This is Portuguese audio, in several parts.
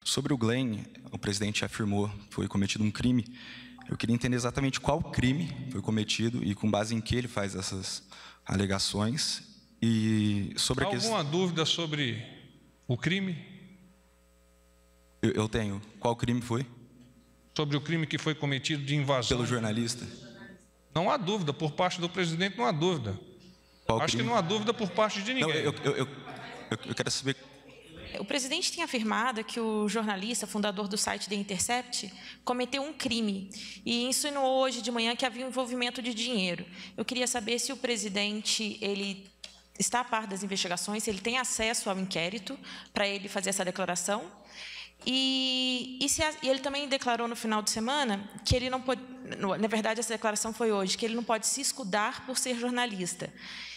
Sobre o Glenn, o presidente afirmou que foi cometido um crime. Eu queria entender exatamente qual crime foi cometido e com base em que ele faz essas alegações. E sobre Há alguma dúvida sobre o crime? Eu tenho. Qual crime foi? Sobre o crime que foi cometido de invasão? Pelo jornalista? Não há dúvida, por parte do presidente não há dúvida. Qual Acho crime? que não há dúvida por parte de ninguém. Não, eu quero saber. O presidente tem afirmado que o jornalista, fundador do site The Intercept, cometeu um crime e insinuou hoje de manhã que havia um envolvimento de dinheiro. Eu queria saber se o presidente ele está a par das investigações, se ele tem acesso ao inquérito para ele fazer essa declaração. E ele também declarou no final de semana que ele não pode, na verdade essa declaração foi hoje, que ele não pode se escudar por ser jornalista.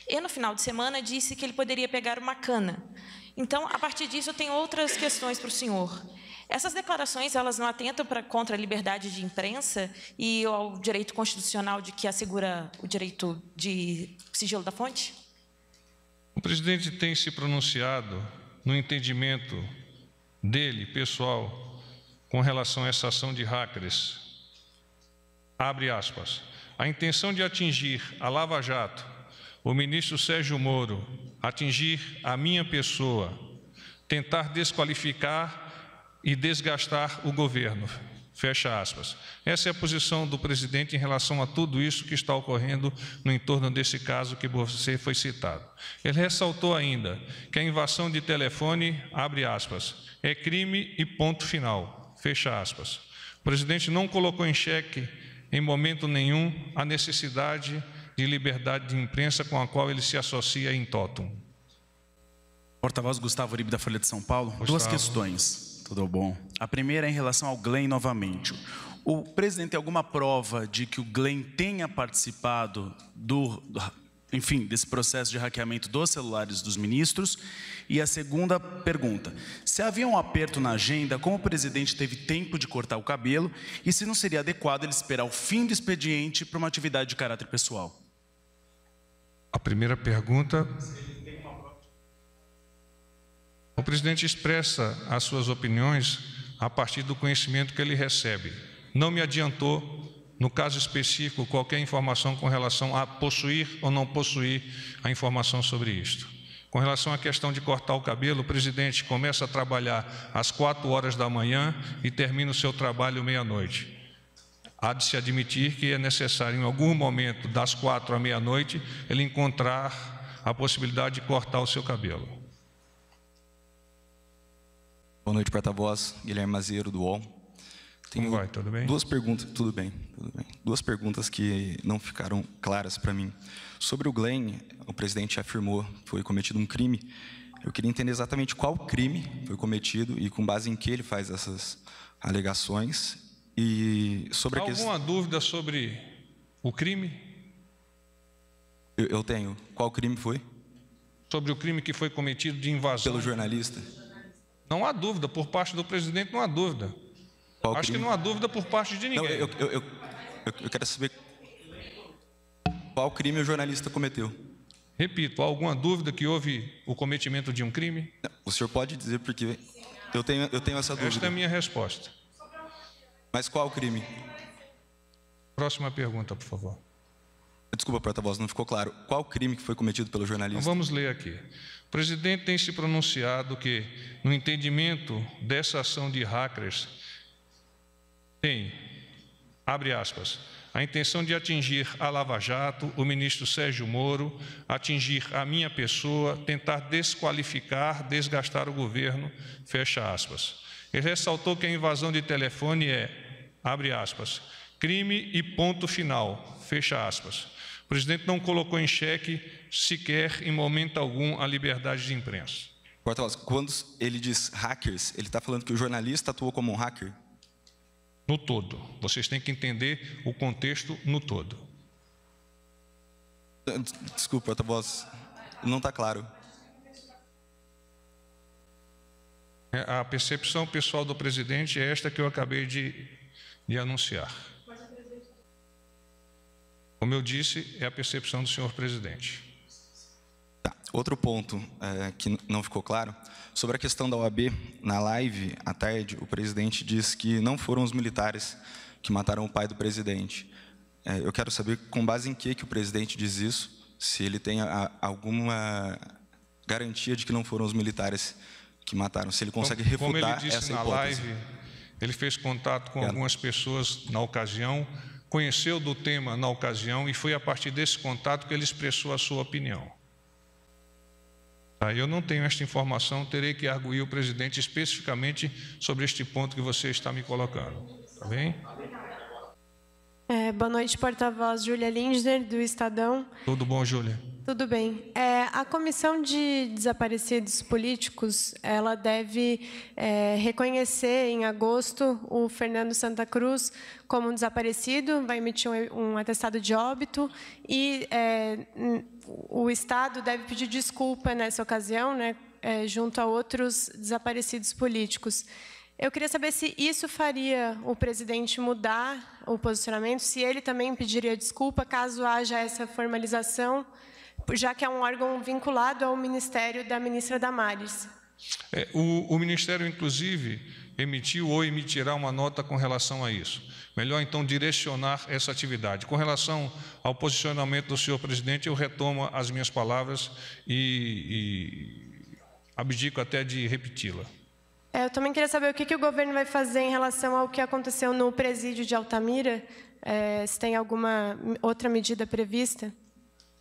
E no final de semana disse que ele poderia pegar uma cana. Então, a partir disso, eu tenho outras questões para o senhor. Essas declarações, elas não atentam contra a liberdade de imprensa e ao direito constitucional de que assegura o direito de sigilo da fonte? O presidente tem se pronunciado no entendimento dele, pessoal, com relação a essa ação de hackers. Abre aspas. A intenção de atingir a Lava Jato, o ministro Sérgio Moro, atingir a minha pessoa, tentar desqualificar e desgastar o governo. Fecha aspas. Essa é a posição do presidente em relação a tudo isso que está ocorrendo no entorno desse caso que você foi citado. Ele ressaltou ainda que a invasão de telefone, abre aspas, é crime e ponto final. Fecha aspas. O presidente não colocou em xeque, em momento nenhum, a necessidade de liberdade de imprensa com a qual ele se associa em totum. Porta-voz Gustavo Uribe, da Folha de São Paulo. Gustavo. Duas questões, tudo bom? A primeira é em relação ao Glenn novamente. O presidente tem alguma prova de que o Glenn tenha participado desse processo de hackeamento dos celulares dos ministros? E a segunda pergunta, se havia um aperto na agenda, como o presidente teve tempo de cortar o cabelo e se não seria adequado ele esperar o fim do expediente para uma atividade de caráter pessoal? A primeira pergunta, o presidente expressa as suas opiniões a partir do conhecimento que ele recebe. Não me adiantou, no caso específico, qualquer informação com relação a possuir ou não possuir a informação sobre isto. Com relação à questão de cortar o cabelo, o presidente começa a trabalhar às 4 horas da manhã e termina o seu trabalho meia-noite. Há de se admitir que é necessário, em algum momento, das 4 à meia-noite, ele encontrar a possibilidade de cortar o seu cabelo. Boa noite, porta-voz. Guilherme Mazeiro, do UOL. Como vai? Tudo bem? Duas perguntas, tudo bem. Duas perguntas que não ficaram claras para mim. Sobre o Glenn, o presidente afirmou que foi cometido um crime. Eu queria entender exatamente qual crime foi cometido e com base em que ele faz essas alegações. E sobre Há alguma dúvida sobre o crime? Eu tenho. Qual crime foi? Sobre o crime que foi cometido de invasão? Pelo jornalista? Não há dúvida, por parte do presidente não há dúvida. Qual Acho crime? que não há dúvida por parte de ninguém. Não, eu quero saber qual crime o jornalista cometeu. Repito, há alguma dúvida que houve o cometimento de um crime? Não, o senhor pode dizer porque eu tenho essa dúvida. Esta é a minha resposta. Mas qual crime? Próxima pergunta, por favor. Desculpa, porta-voz, não ficou claro. Qual crime que foi cometido pelo jornalista? Então, vamos ler aqui. O presidente tem se pronunciado que, no entendimento dessa ação de hackers, tem, abre aspas, a intenção de atingir a Lava Jato, o ministro Sérgio Moro, atingir a minha pessoa, tentar desqualificar, desgastar o governo, fecha aspas. Ele ressaltou que a invasão de telefone é, abre aspas, crime e ponto final, fecha aspas. O presidente não colocou em xeque, sequer, em momento algum, a liberdade de imprensa. Porta-voz, quando ele diz hackers, ele está falando que o jornalista atuou como um hacker? No todo. Vocês têm que entender o contexto no todo. Desculpa, porta-voz, não está claro. A percepção pessoal do presidente é esta que eu acabei de anunciar. Como eu disse, é a percepção do senhor presidente. Tá. Outro ponto que não ficou claro, sobre a questão da OAB, na live, à tarde, o presidente disse que não foram os militares que mataram o pai do presidente. Eu quero saber com base em que o presidente diz isso, se ele tem alguma garantia de que não foram os militares que mataram, se ele consegue refutar essa hipótese. Como ele disse na live, ele fez contato com algumas pessoas na ocasião, conheceu do tema na ocasião e foi a partir desse contato que ele expressou a sua opinião. Eu não tenho esta informação, terei que arguir o presidente especificamente sobre este ponto que você está me colocando. Tá bem? Boa noite, porta-voz Júlia Lindner, do Estadão. Tudo bom, Júlia? Tudo bem. A Comissão de Desaparecidos Políticos, ela deve reconhecer em agosto o Fernando Santa Cruz como um desaparecido, vai emitir um atestado de óbito e o Estado deve pedir desculpa nessa ocasião, né, junto a outros desaparecidos políticos. Eu queria saber se isso faria o presidente mudar o posicionamento, se ele também pediria desculpa caso haja essa formalização, já que é um órgão vinculado ao ministério da ministra Damares. O Ministério, inclusive, emitiu ou emitirá uma nota com relação a isso. Melhor, então, direcionar essa atividade. Com relação ao posicionamento do senhor presidente, eu retomo as minhas palavras e abdico até de repeti-la. Eu também queria saber o que o governo vai fazer em relação ao que aconteceu no presídio de Altamira, se tem alguma outra medida prevista?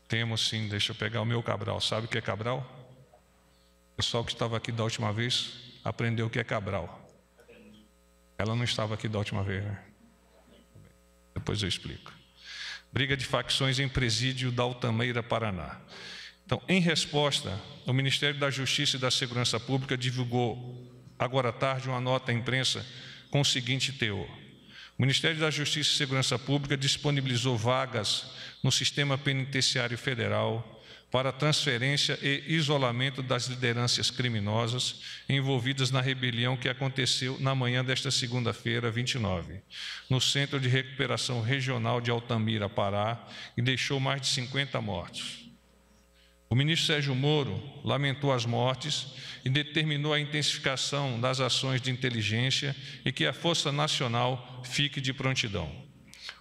Temos sim, deixa eu pegar o meu Cabral. Sabe o que é Cabral? O pessoal que estava aqui da última vez aprendeu o que é Cabral. Ela não estava aqui da última vez, né? Depois eu explico. Briga de facções em presídio da Altamira, Paraná. Então, em resposta, o Ministério da Justiça e da Segurança Pública divulgou agora à tarde uma nota à imprensa com o seguinte teor. O Ministério da Justiça e Segurança Pública disponibilizou vagas no Sistema Penitenciário Federal para transferência e isolamento das lideranças criminosas envolvidas na rebelião que aconteceu na manhã desta segunda-feira, 29, no Centro de Recuperação Regional de Altamira, Pará, e deixou mais de 50 mortos. O ministro Sérgio Moro lamentou as mortes e determinou a intensificação das ações de inteligência e que a Força Nacional fique de prontidão.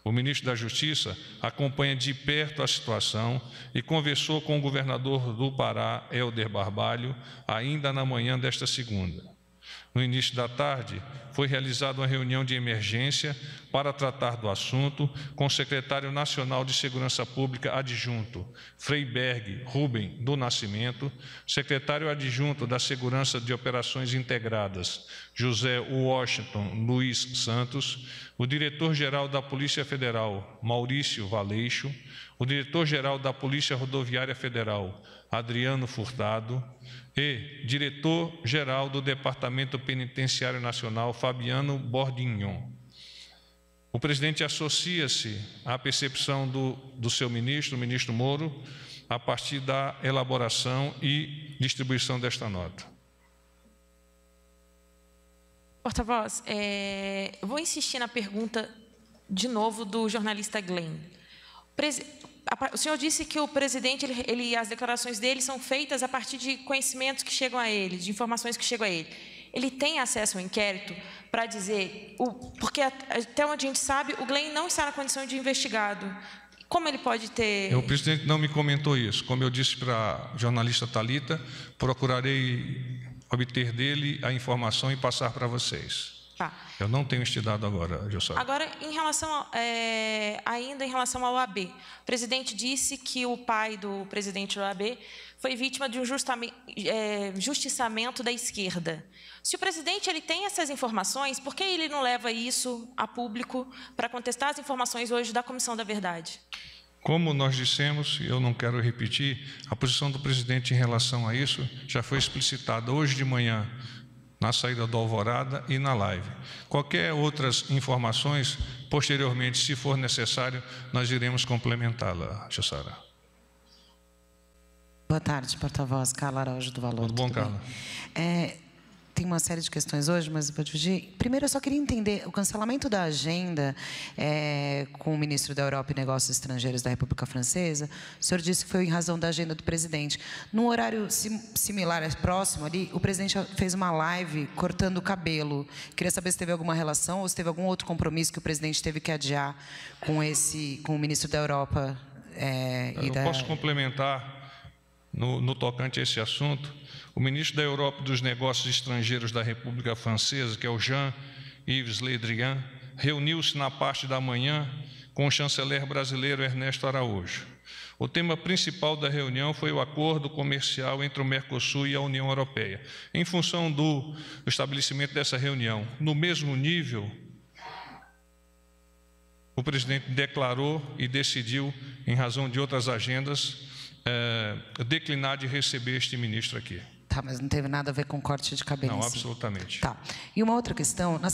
O ministro da Justiça acompanha de perto a situação e conversou com o governador do Pará, Helder Barbalho, ainda na manhã desta segunda. No início da tarde, foi realizada uma reunião de emergência para tratar do assunto com o secretário nacional de Segurança Pública adjunto, Freiberg Rubem do Nascimento, secretário adjunto da Segurança de Operações Integradas, José Washington Luiz Santos, o diretor-geral da Polícia Federal, Maurício Valeixo, o diretor-geral da Polícia Rodoviária Federal, Adriano Furtado, e diretor-geral do Departamento Penitenciário Nacional, Fabiano Bordignon. O presidente associa-se à percepção do seu ministro, o ministro Moro, a partir da elaboração e distribuição desta nota. Porta-voz, vou insistir na pergunta de novo do jornalista Glenn. O senhor disse que o presidente, as declarações dele são feitas a partir de conhecimentos que chegam a ele, de informações que chegam a ele. Ele tem acesso ao inquérito para dizer, porque até onde a gente sabe, o Glenn não está na condição de investigado. Como ele pode ter... O presidente não me comentou isso. Como eu disse para a jornalista Thalita, procurarei obter dele a informação e passar para vocês. Tá. Eu não tenho este dado agora, Jossara. Agora, ainda em relação ao OAB, o presidente disse que o pai do presidente do OAB foi vítima de um justiçamento da esquerda. Se o presidente tem essas informações, por que ele não leva isso a público para contestar as informações hoje da Comissão da Verdade? Como nós dissemos, e eu não quero repetir, a posição do presidente em relação a isso já foi explicitada hoje de manhã, na saída do Alvorada e na live. Qualquer outras informações, posteriormente, se for necessário, nós iremos complementá-la, Jossara. Boa tarde, porta-voz. Carla Araújo, do Valor. Tudo bom, Carla? tem uma série de questões hoje, mas eu vou dividir. Primeiro, eu só queria entender o cancelamento da agenda com o ministro da Europa e Negócios Estrangeiros da República Francesa. O senhor disse que foi em razão da agenda do presidente. Num horário similar, próximo ali, o presidente fez uma live cortando o cabelo. Queria saber se teve alguma relação ou se teve algum outro compromisso que o presidente teve que adiar com o ministro da Europa. Eu posso complementar no tocante a esse assunto. O ministro da Europa e dos Negócios Estrangeiros da República Francesa, que é o Jean-Yves Le Drian, reuniu-se na parte da manhã com o chanceler brasileiro Ernesto Araújo. O tema principal da reunião foi o acordo comercial entre o Mercosul e a União Europeia. Em função do estabelecimento dessa reunião, no mesmo nível, o presidente declarou e decidiu, em razão de outras agendas, declinar de receber este ministro aqui. Tá, mas não teve nada a ver com corte de cabelo. Não, absolutamente. Tá. E uma outra questão, na